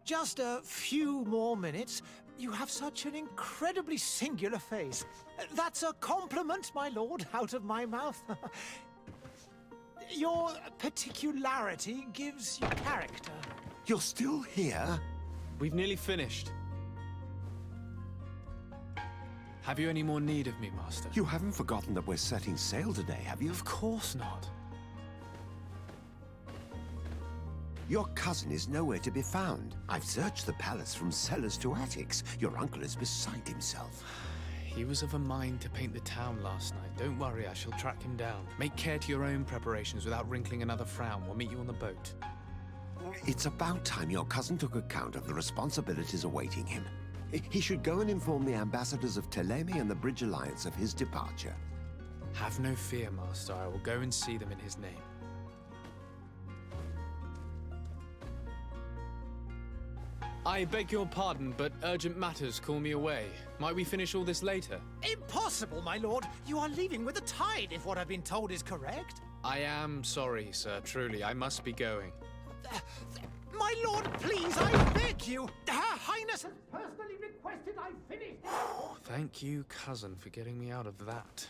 Just a few more minutes. You have such an incredibly singular face. That's a compliment, my lord, out of my mouth. Your particularity gives you character. You're still here? We've nearly finished. Have you any more need of me, Master? You haven't forgotten that we're setting sail today, have you? Of course not. Your cousin is nowhere to be found. I've searched the palace from cellars to attics. Your uncle is beside himself. He was of a mind to paint the town last night. Don't worry, I shall track him down. Make care to your own preparations without wrinkling another frown. We'll meet you on the boat. It's about time your cousin took account of the responsibilities awaiting him. He should go and inform the ambassadors of Telemi and the Bridge Alliance of his departure. Have no fear, Master. I will go and see them in his name. I beg your pardon, but urgent matters call me away. Might we finish all this later? Impossible, my lord. You are leaving with the tide, if what I've been told is correct. I am sorry, sir. Truly, I must be going. My lord, please, I beg you. Her Highness has personally requested I finish. Thank you, cousin, for getting me out of that.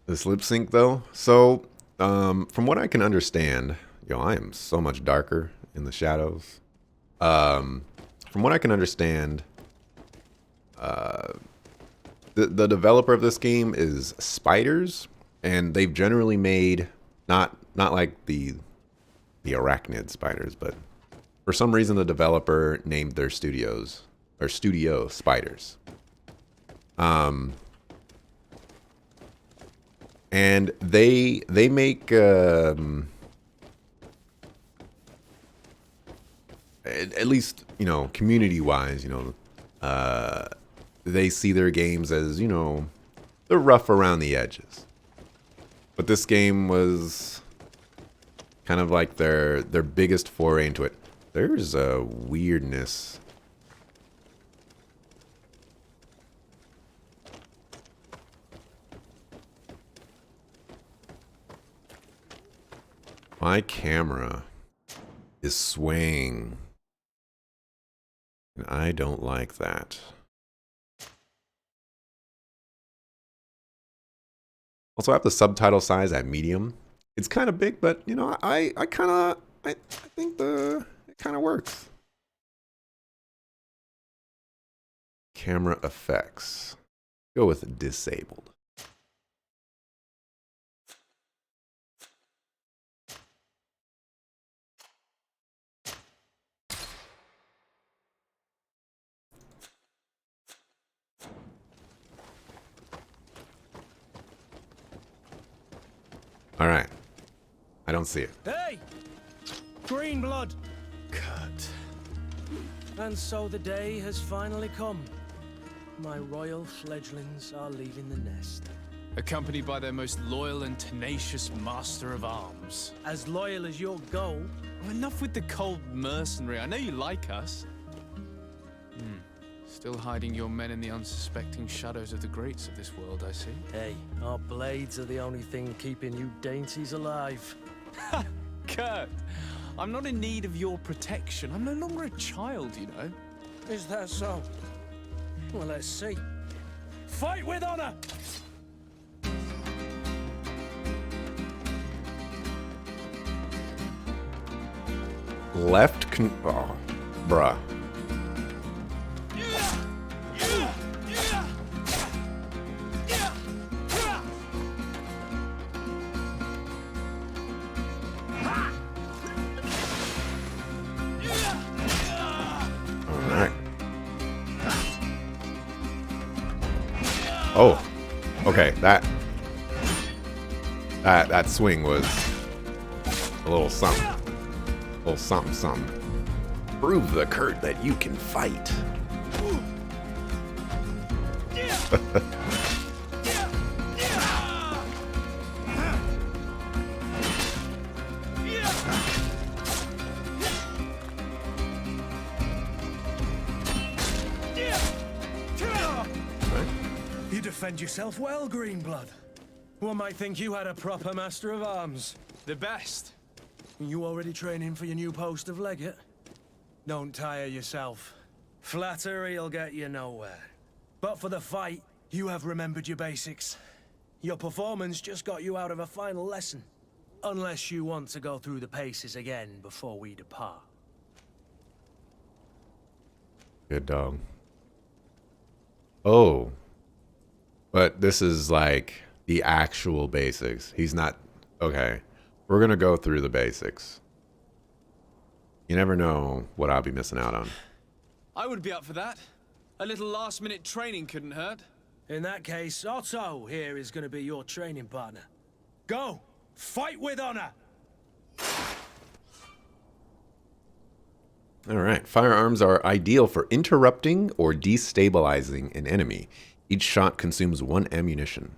This lip sync, though. So, from what I can understand, I am so much darker in the shadows. From what I can understand, the developer of this game is Spiders, and they've generally made not like the arachnid spiders, but for some reason the developer named their studio Spiders. And they make at least community wise, they see their games as they're rough around the edges. But this game was kind of like their biggest foray into it. There's a weirdness. My camera is swaying, and I don't like that. Also, I have the subtitle size at medium. It's kind of big, but I think it kind of works. Camera effects. Go with disabled. All right. I don't see it. Hey! Green blood! Cut. And so the day has finally come. My royal fledglings are leaving the nest. Accompanied by their most loyal and tenacious master of arms. As loyal as your goal. Oh, enough with the cold mercenary. I know you like us. Still hiding your men in the unsuspecting shadows of the greats of this world, I see. Hey, our blades are the only thing keeping you dainties alive. Ha! Kurt! I'm not in need of your protection. I'm no longer a child, Is that so? Well, let's see. Fight with honor! Oh, bruh. Oh, okay, that swing was a little something. A little something, something. Prove the Kurt that you can fight. You defend yourself well, Greenblood. One might think you had a proper master of arms. The best. You already training for your new post of legate? Don't tire yourself. Flattery'll get you nowhere. But for the fight, you have remembered your basics. Your performance just got you out of a final lesson. Unless you want to go through the paces again before we depart. Good dog. Oh. But this is like the actual basics. He's not... Okay. We're going to go through the basics. You never know what I'll be missing out on. I would be up for that. A little last-minute training couldn't hurt. In that case, Otto here is going to be your training partner. Go! Fight with honor! Alright. Firearms are ideal for interrupting or destabilizing an enemy. Each shot consumes 1 ammunition.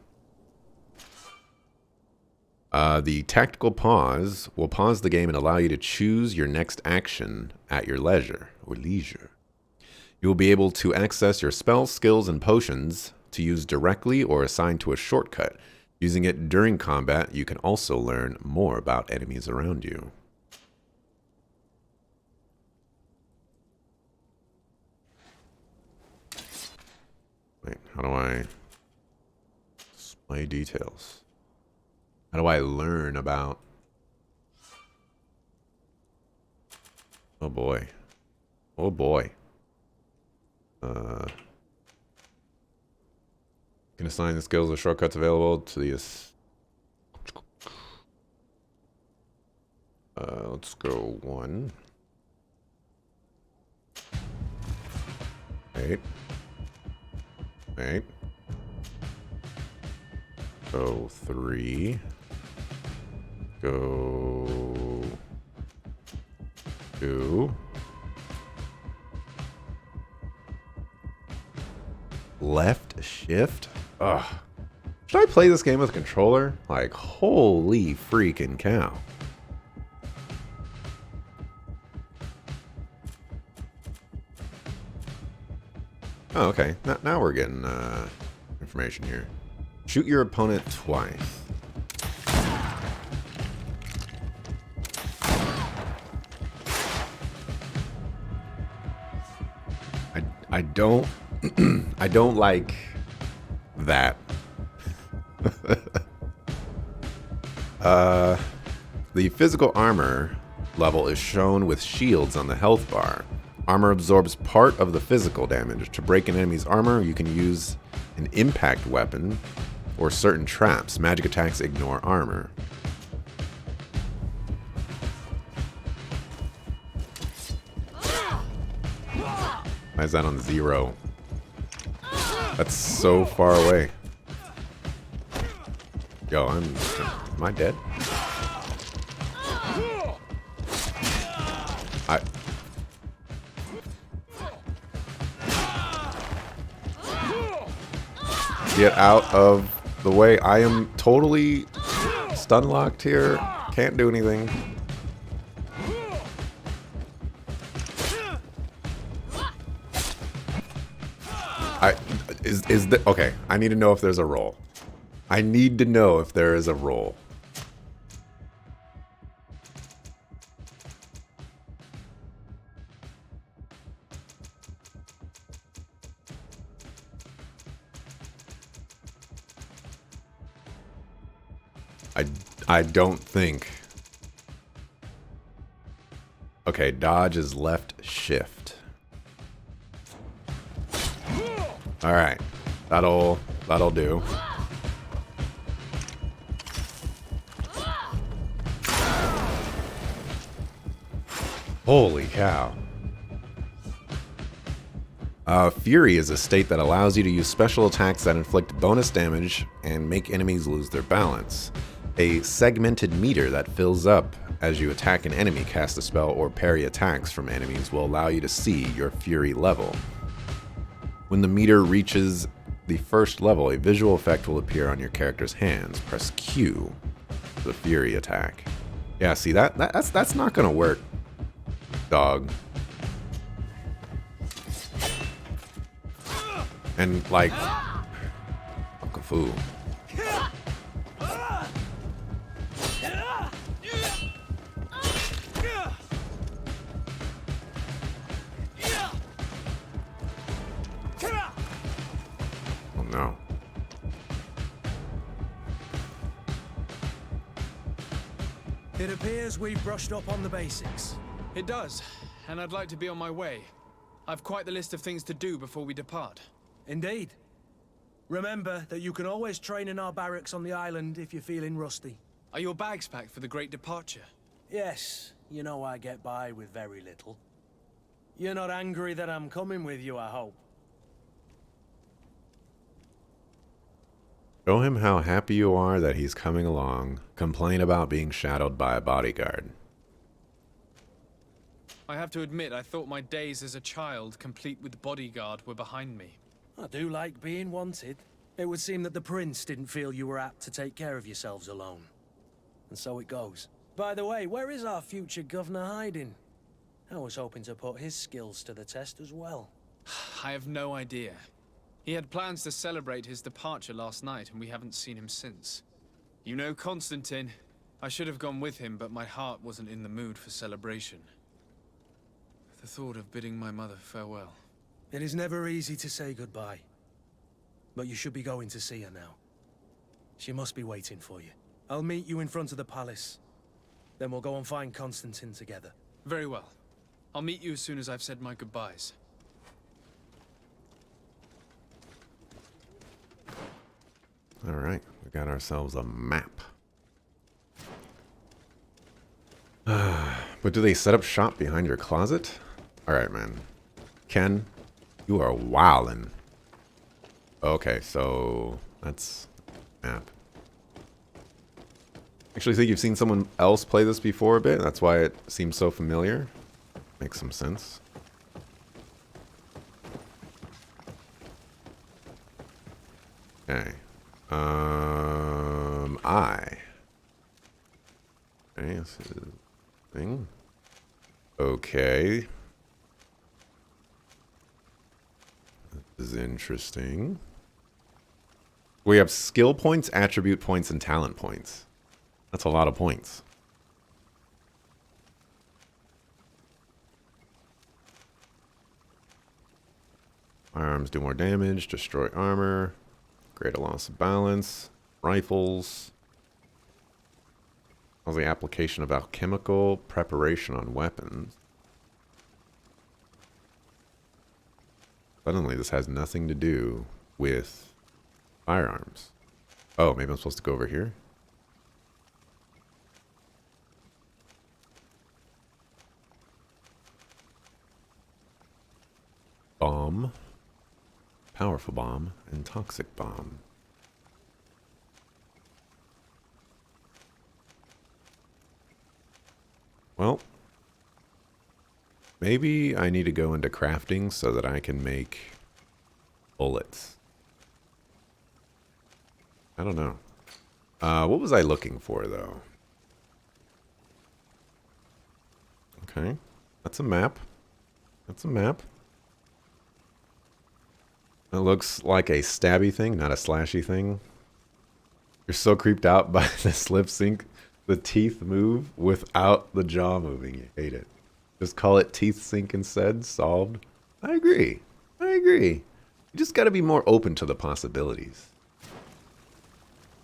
The tactical pause will pause the game and allow you to choose your next action at your leisure. You will be able to access your spells, skills, and potions to use directly or assign to a shortcut. Using it during combat, you can also learn more about enemies around you. Wait, how do I display details? How do I learn about... Oh boy. Oh boy. Can assign the skills or shortcuts available to the... let's go 1. Wait. Go 3. Go 2. Left shift? Ugh. Should I play this game with a controller? Like, holy freaking cow. Oh, okay. Now we're getting information here. Shoot your opponent twice. I don't I don't like that. The physical armor level is shown with shields on the health bar. Armor absorbs part of the physical damage. To break an enemy's armor, you can use an impact weapon or certain traps. Magic attacks ignore armor. Why is that on 0? That's so far away. Yo, am I dead? Get out of the way. I am totally stun locked here. Can't do anything. Okay, I need to know if there's a roll. I need to know if there is a roll. I don't think. Okay, dodge is left shift. All right, that'll do. Holy cow. Fury is a state that allows you to use special attacks that inflict bonus damage and make enemies lose their balance. A segmented meter that fills up as you attack an enemy, cast a spell, or parry attacks from enemies will allow you to see your Fury level. When the meter reaches the first level, a visual effect will appear on your character's hands. Press Q for the Fury attack. Yeah, see, that's not gonna work, dog. And like, fuck a fool. Oh no. It appears we've brushed up on the basics. It does, and I'd like to be on my way. I've quite the list of things to do before we depart. Indeed. Remember that you can always train in our barracks on the island if you're feeling rusty. Are your bags packed for the great departure? Yes, you know I get by with very little. You're not angry that I'm coming with you, I hope. Show him how happy you are that he's coming along. Complain about being shadowed by a bodyguard. I have to admit, I thought my days as a child, complete with bodyguard, were behind me. I do like being wanted. It would seem that the prince didn't feel you were apt to take care of yourselves alone. And so it goes. By the way, where is our future governor hiding? I was hoping to put his skills to the test as well. I have no idea. He had plans to celebrate his departure last night, and we haven't seen him since. You know Constantine. I should have gone with him, but my heart wasn't in the mood for celebration. The thought of bidding my mother farewell. It is never easy to say goodbye. But you should be going to see her now. She must be waiting for you. I'll meet you in front of the palace. Then we'll go and find Constantine together. Very well. I'll meet you as soon as I've said my goodbyes. All right, we got ourselves a map. But do they set up shop behind your closet? All right, man. Ken, you are wildin'. Okay, so that's map. Actually, I think you've seen someone else play this before a bit. That's why it seems so familiar. Makes some sense. Okay. Okay, this is thing. Okay. This is interesting. We have skill points, attribute points, and talent points. That's a lot of points. Firearms do more damage, destroy armor, greater loss of balance, rifles. How's the application of alchemical preparation on weapons? Suddenly this has nothing to do with firearms. Oh, maybe I'm supposed to go over here? Bomb. Powerful bomb and toxic bomb. Well, maybe I need to go into crafting so that I can make bullets. I don't know. What was I looking for, though? Okay. That's a map. That's a map. It looks like a stabby thing, not a slashy thing. You're so creeped out by this lip sync. The teeth move without the jaw moving. You hate it. Just call it teeth sync instead. Solved. I agree. I agree. You just got to be more open to the possibilities.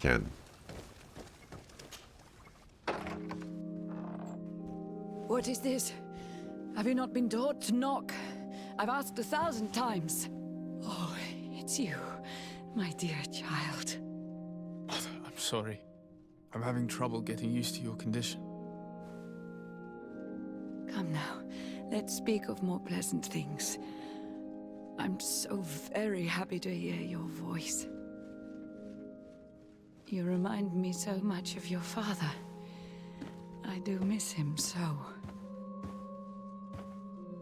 Ken. What is this? Have you not been taught to knock? I've asked 1,000 times. Oh, it's you, my dear child. Mother, I'm sorry. I'm having trouble getting used to your condition. Come now, let's speak of more pleasant things. I'm so very happy to hear your voice. You remind me so much of your father. I do miss him so.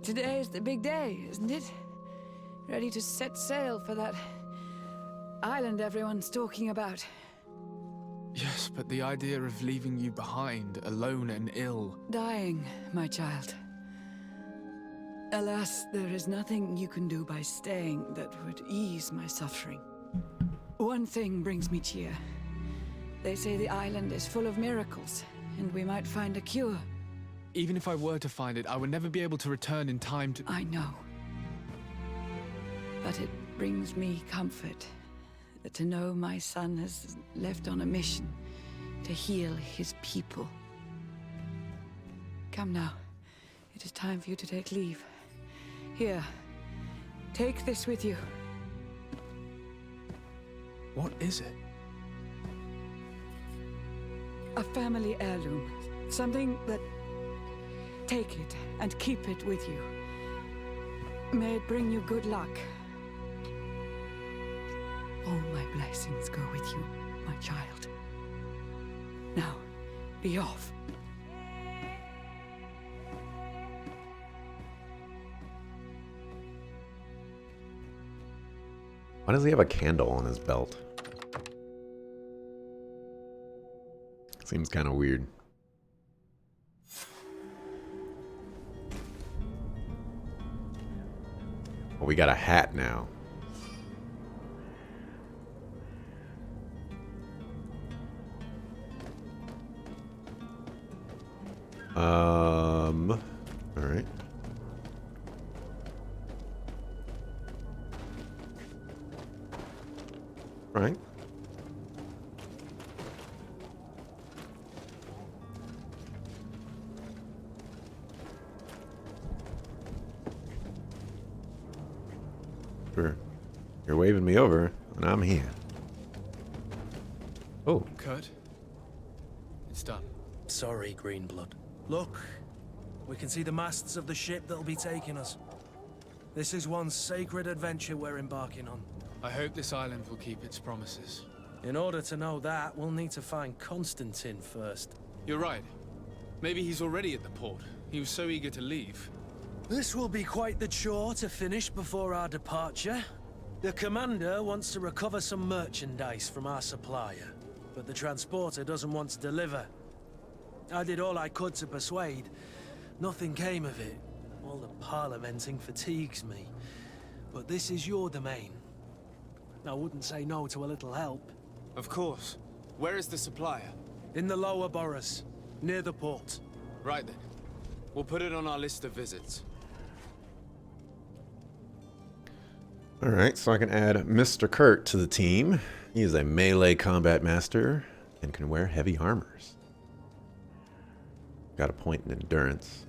Today is the big day, isn't it? Ready to set sail for that island everyone's talking about. Yes, but the idea of leaving you behind, alone and ill... Dying, my child. Alas, there is nothing you can do by staying that would ease my suffering. One thing brings me cheer. They say the island is full of miracles, and we might find a cure. Even if I were to find it, I would never be able to return in time to... I know. But it brings me comfort to know my son has left on a mission to heal his people. Come now. It is time for you to take leave. Here, take this with you. What is it? A family heirloom. Something that... Take it and keep it with you. May it bring you good luck. All my blessings go with you, my child. Now, be off. Why does he have a candle on his belt? Seems kind of weird. Well, we got a hat now. All right. Right. Sure. You're waving me over, and I'm here. Oh. Kurt? It's done. Sorry, Greenblood. Look, we can see the masts of the ship that'll be taking us. This is one sacred adventure we're embarking on. I hope this island will keep its promises. In order to know that, we'll need to find Constantine first. You're right. Maybe he's already at the port. He was so eager to leave. This will be quite the chore to finish before our departure. The commander wants to recover some merchandise from our supplier, but the transporter doesn't want to deliver. I did all I could to persuade. Nothing came of it. All the parliamenting fatigues me. But this is your domain. I wouldn't say no to a little help. Of course. Where is the supplier? In the lower boroughs, near the port. Right then. We'll put it on our list of visits. Alright, so I can add Mr. Kurt to the team. He is a melee combat master and can wear heavy armors. Got a point in endurance.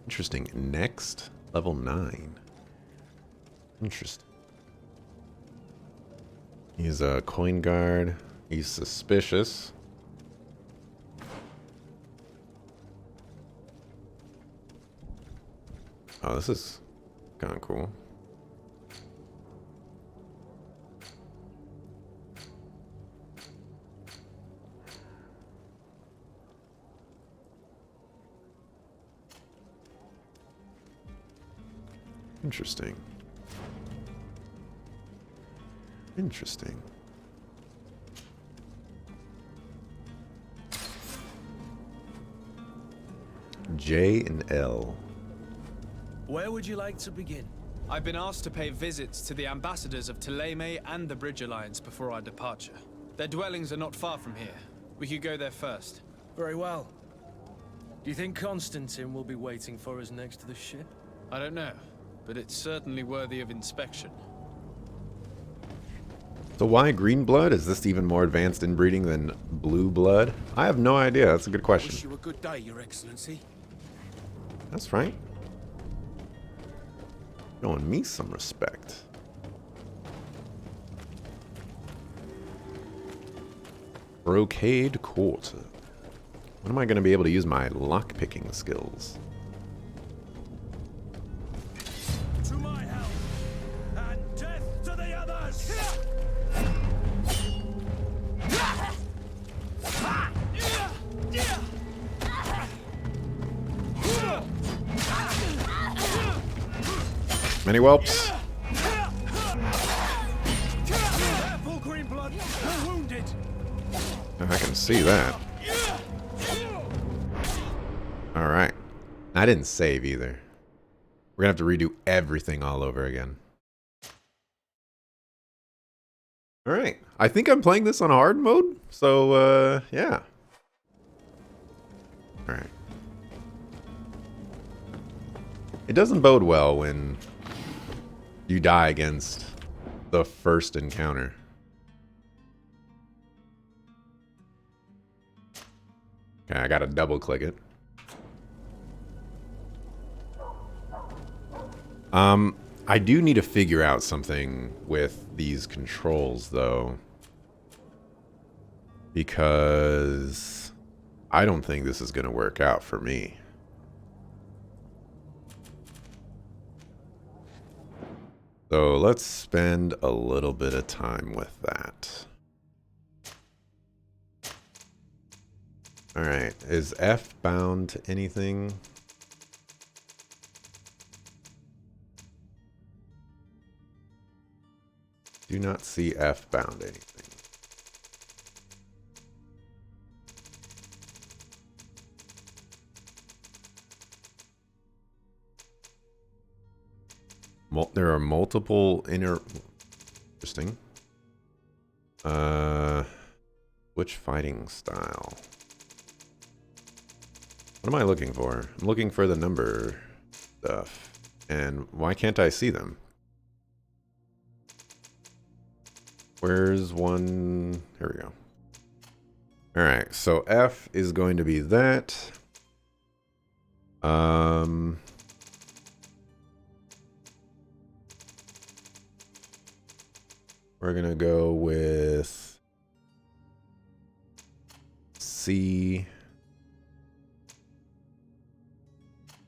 Interesting. Next, level 9. Interesting. He's a coin guard. He's suspicious. Oh, this is kind of cool. Interesting. Interesting. J and L. Where would you like to begin? I've been asked to pay visits to the ambassadors of Thélème and the Bridge Alliance before our departure. Their dwellings are not far from here. We could go there first. Very well. Do you think Constantine will be waiting for us next to the ship? I don't know, but it's certainly worthy of inspection. So why green blood? Is this even more advanced inbreeding than blue blood? I have no idea. That's a good question. Wish you a good day, Your Excellency. That's right. Showing me some respect. Brocade Quarter. When am I going to be able to use my lockpicking skills? To my help, and death to the others! Many whelps. Careful, Greenblood! You're wounded! I can see that. Alright. I didn't save either. We're gonna have to redo everything all over again. Alright. I think I'm playing this on hard mode. So, yeah. Alright. It doesn't bode well when you die against the first encounter. Okay, I gotta double click it. I do need to figure out something with these controls, though. Because I don't think this is gonna work out for me. So let's spend a little bit of time with that. Alright, is F bound to anything? Do not see F bound anything. There are multiple interesting. Which fighting style? What am I looking for? I'm looking for the number stuff. And why can't I see them? Where's one? Here we go. Alright, so F is going to be that. We're gonna go with C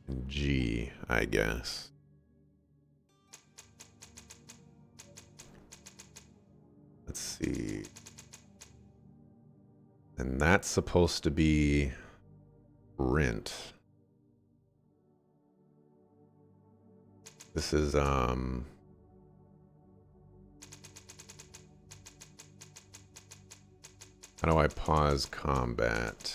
and G, I guess. Let's see. And that's supposed to be Rent. This is how do I pause combat?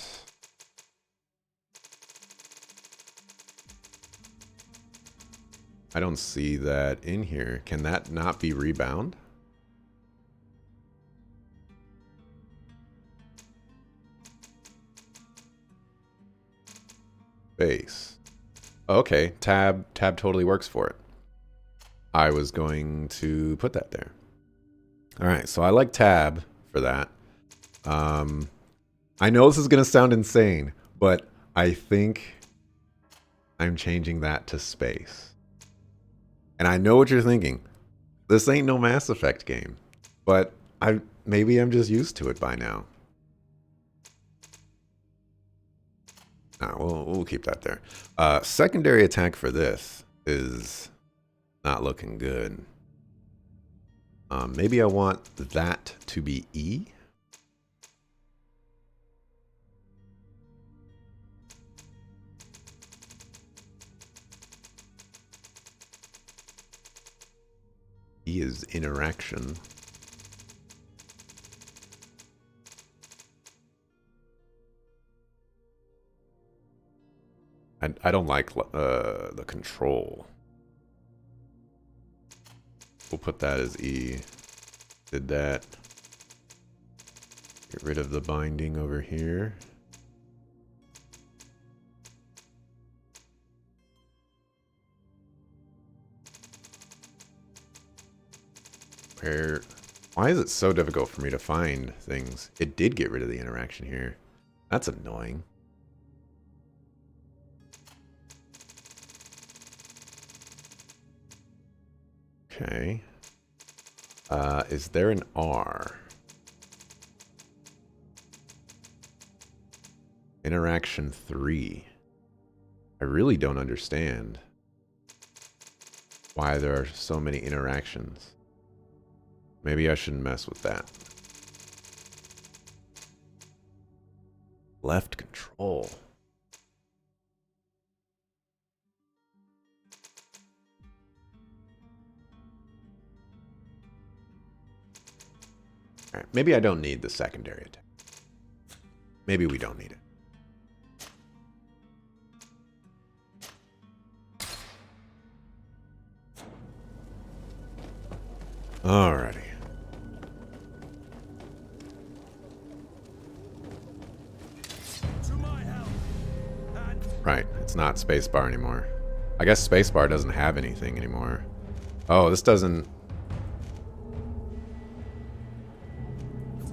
I don't see that in here. Can that not be rebound? Base. Okay, tab totally works for it. I was going to put that there. All right, so I like tab for that. I know this is going to sound insane, but I think I'm changing that to space. And I know what you're thinking. This ain't no Mass Effect game, but maybe I'm just used to it by now. No, we'll keep that there. Secondary attack for this is not looking good. Maybe I want that to be E. E is interaction. I don't like the control. We'll put that as E. Did that. Get rid of the binding over here. Why is it so difficult for me to find things? It did get rid of the interaction here. That's annoying. Okay. Is there an R? Interaction 3. I really don't understand why there are so many interactions. Maybe I shouldn't mess with that. Left control. All right, maybe I don't need the secondary attack. Maybe we don't need it. Alrighty. To my help. Right, it's not spacebar anymore. I guess spacebar doesn't have anything anymore. Oh, this doesn't...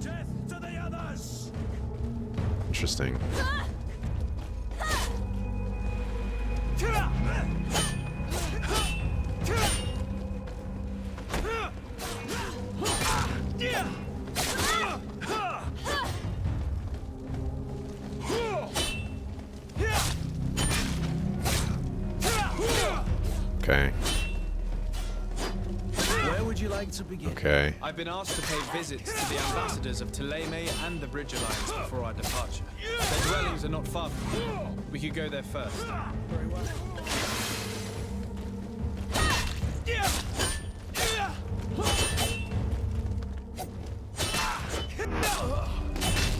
Death to the others! Interesting. Okay. Where would you like to begin? Okay. I've been asked to pay visits to the ambassadors of Thélème and the Bridge Alliance before our departure. Their dwellings are not far from here. We could go there first. Very well.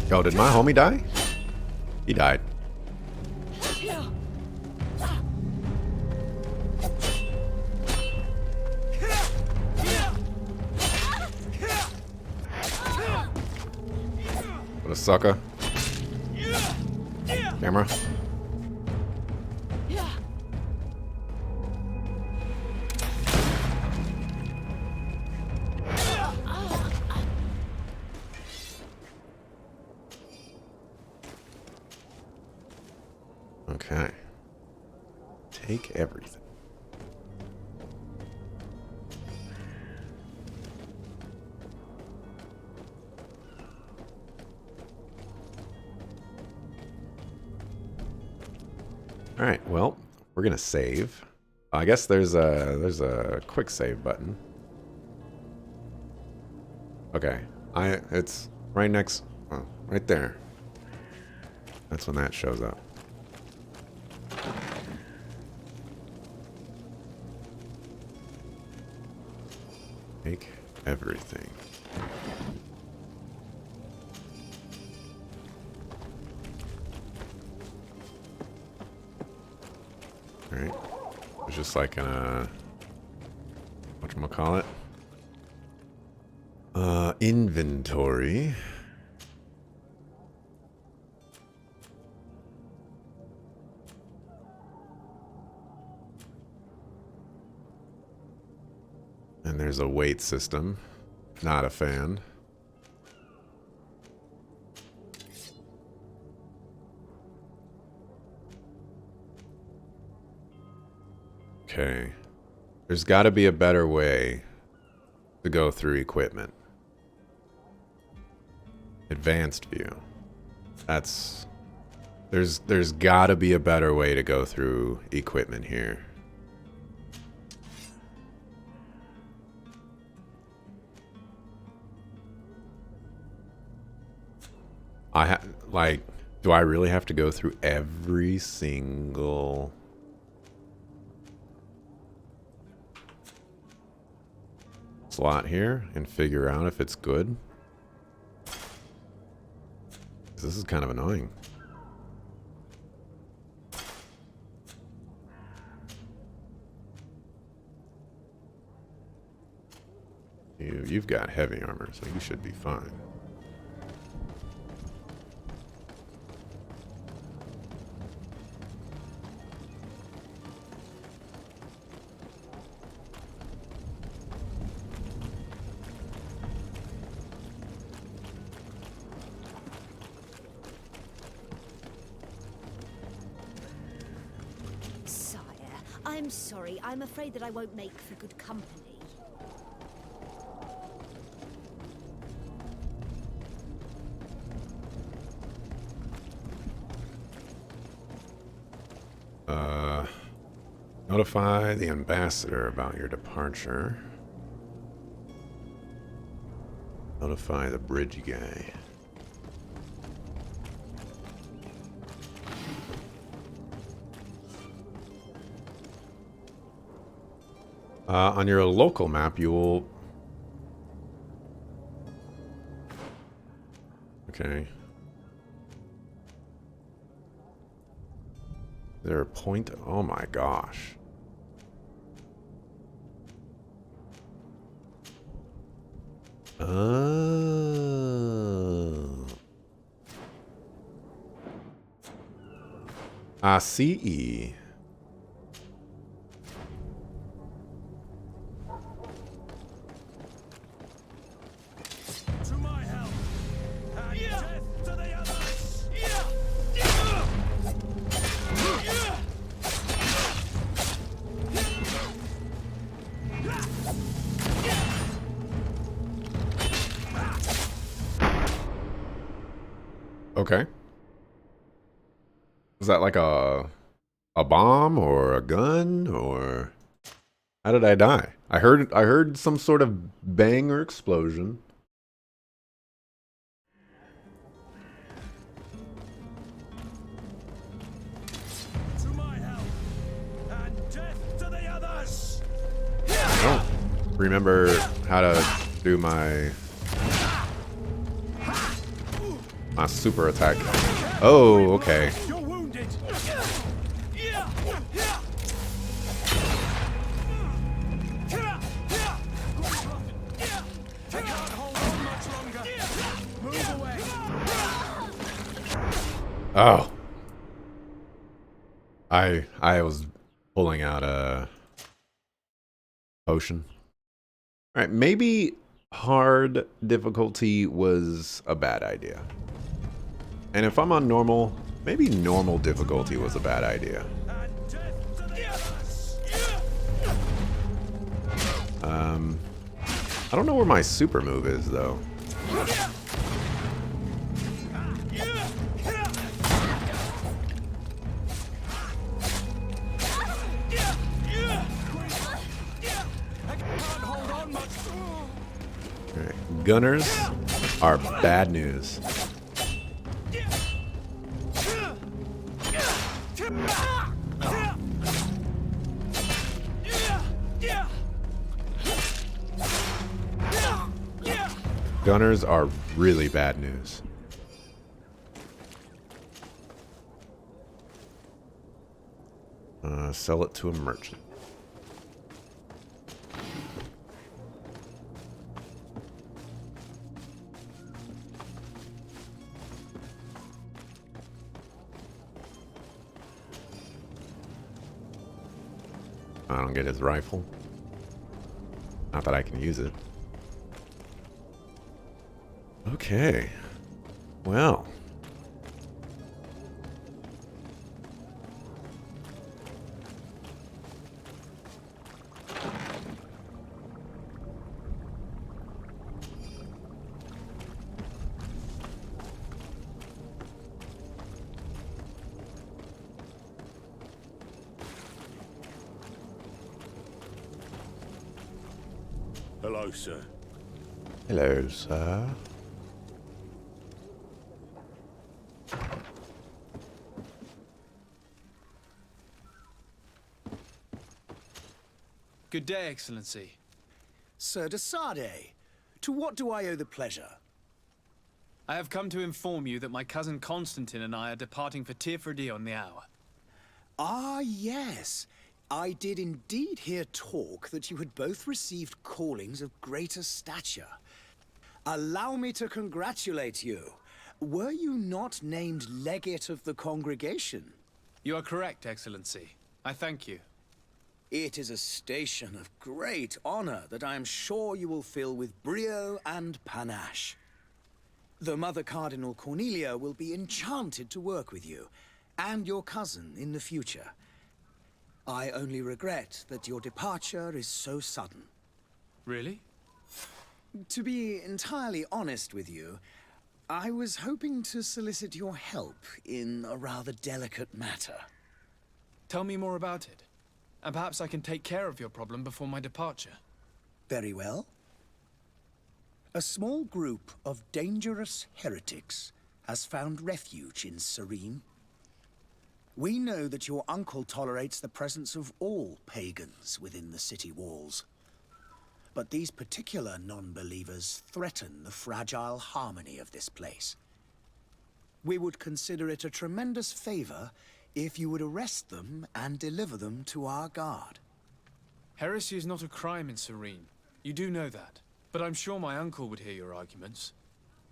Yo, did my homie die? He died. What a sucker. Camera. Okay. Take everything. All right, well, we're gonna save. I guess there's a quick save button. Okay, it's right next, oh, right there. That's when that shows up. Take everything. Alright. It's just like a... whatchamacallit? Inventory. And there's a weight system. Not a fan. Okay. There's got to be a better way to go through equipment. Advanced view. That's... There's got to be a better way to go through equipment here. Like, do I really have to go through every single slot here and figure out if it's good? 'Cause this is kind of annoying. You've got heavy armor, so you should be fine. I'm sorry. I'm afraid that I won't make for good company. Notify the ambassador about your departure. Notify the bridge guy. On your local map, you will... Okay. Is there a point? Oh my gosh. Oh. ACE. To my help! And death to the others! Okay. Was that like a bomb or a gun, or how did I die? I heard some sort of bang or explosion. To my help! And death to the others! I don't remember how to do my super attack. Oh, okay. You're wounded! I can't hold on much longer. Move away. Oh. I was pulling out a potion. All right, maybe hard difficulty was a bad idea. And if I'm on normal, maybe normal difficulty was a bad idea. And death to the others! I don't know where my super move is, though. All right, gunners are bad news. Gunners are really bad news. Sell it to a merchant. I don't get his rifle. Not that I can use it. Okay. Well. Hello, sir. Hello, sir. Good day, Excellency. Sir de Sade, to what do I owe the pleasure? I have come to inform you that my cousin Constantine and I are departing for Tirfredi on the hour. Ah, yes. I did indeed hear talk that you had both received callings of greater stature. Allow me to congratulate you. Were you not named legate of the congregation? You are correct, Excellency. I thank you. It is a station of great honor that I am sure you will fill with brio and panache. The Mother Cardinal Cornelia will be enchanted to work with you, and your cousin in the future. I only regret that your departure is so sudden. Really? To be entirely honest with you, I was hoping to solicit your help in a rather delicate matter. Tell me more about it. And perhaps I can take care of your problem before my departure. Very well. A small group of dangerous heretics has found refuge in Serene. We know that your uncle tolerates the presence of all pagans within the city walls. But these particular non-believers threaten the fragile harmony of this place. We would consider it a tremendous favor if you would arrest them and deliver them to our guard. Heresy is not a crime in Serene. You do know that. But I'm sure my uncle would hear your arguments.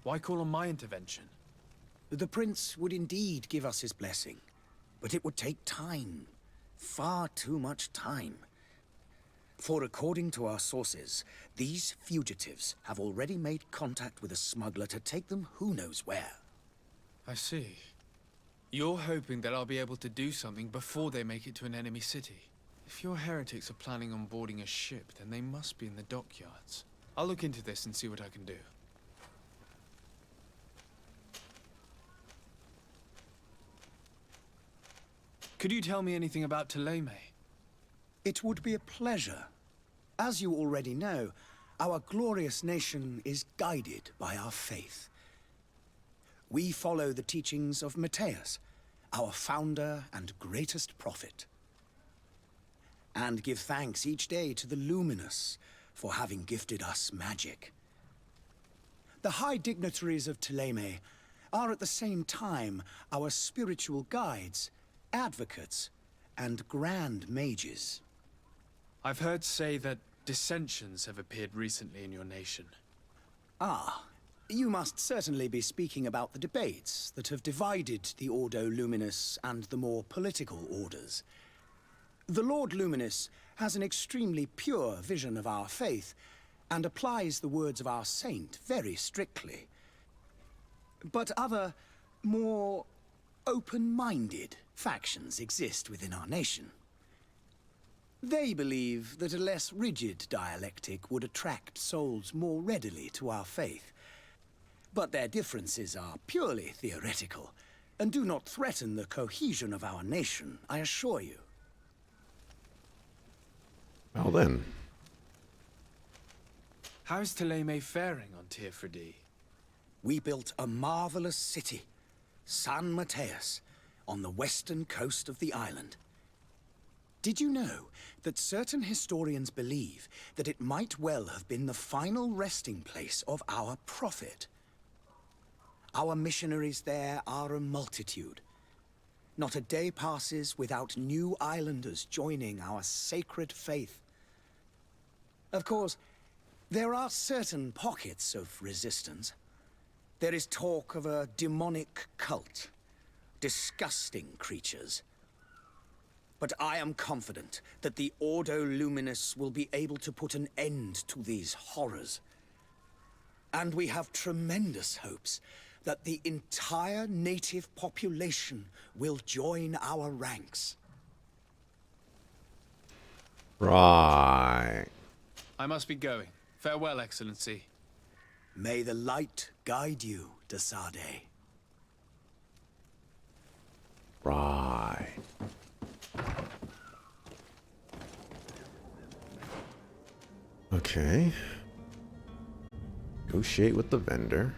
Why call on my intervention? The prince would indeed give us his blessing. But it would take time. Far too much time. For according to our sources, these fugitives have already made contact with a smuggler to take them who knows where. I see. You're hoping that I'll be able to do something before they make it to an enemy city. If your heretics are planning on boarding a ship, then they must be in the dockyards. I'll look into this and see what I can do. Could you tell me anything about Thélème? It would be a pleasure. As you already know, our glorious nation is guided by our faith. We follow the teachings of Matthias, our founder and greatest prophet, and give thanks each day to the Luminous for having gifted us magic. The high dignitaries of Thélème are at the same time our spiritual guides, advocates, and grand mages. I've heard say that dissensions have appeared recently in your nation. Ah, you must certainly be speaking about the debates that have divided the Ordo Luminous and the more political orders. The Lord Luminous has an extremely pure vision of our faith and applies the words of our saint very strictly. But other, more open-minded factions exist within our nation. They believe that a less rigid dialectic would attract souls more readily to our faith. But their differences are purely theoretical, and do not threaten the cohesion of our nation, I assure you. Well then. How's Thélème faring on Tier-Freddy? We built a marvelous city, San Matthias, on the western coast of the island. Did you know that certain historians believe that it might well have been the final resting place of our prophet? Our missionaries there are a multitude. Not a day passes without new islanders joining our sacred faith. Of course, there are certain pockets of resistance. There is talk of a demonic cult, disgusting creatures. But I am confident that the Ordo Luminous will be able to put an end to these horrors. And we have tremendous hopes that the entire native population will join our ranks. Right. I must be going. Farewell, Excellency. May the light guide you, de Sade. Right. Okay. Negotiate with the vendor.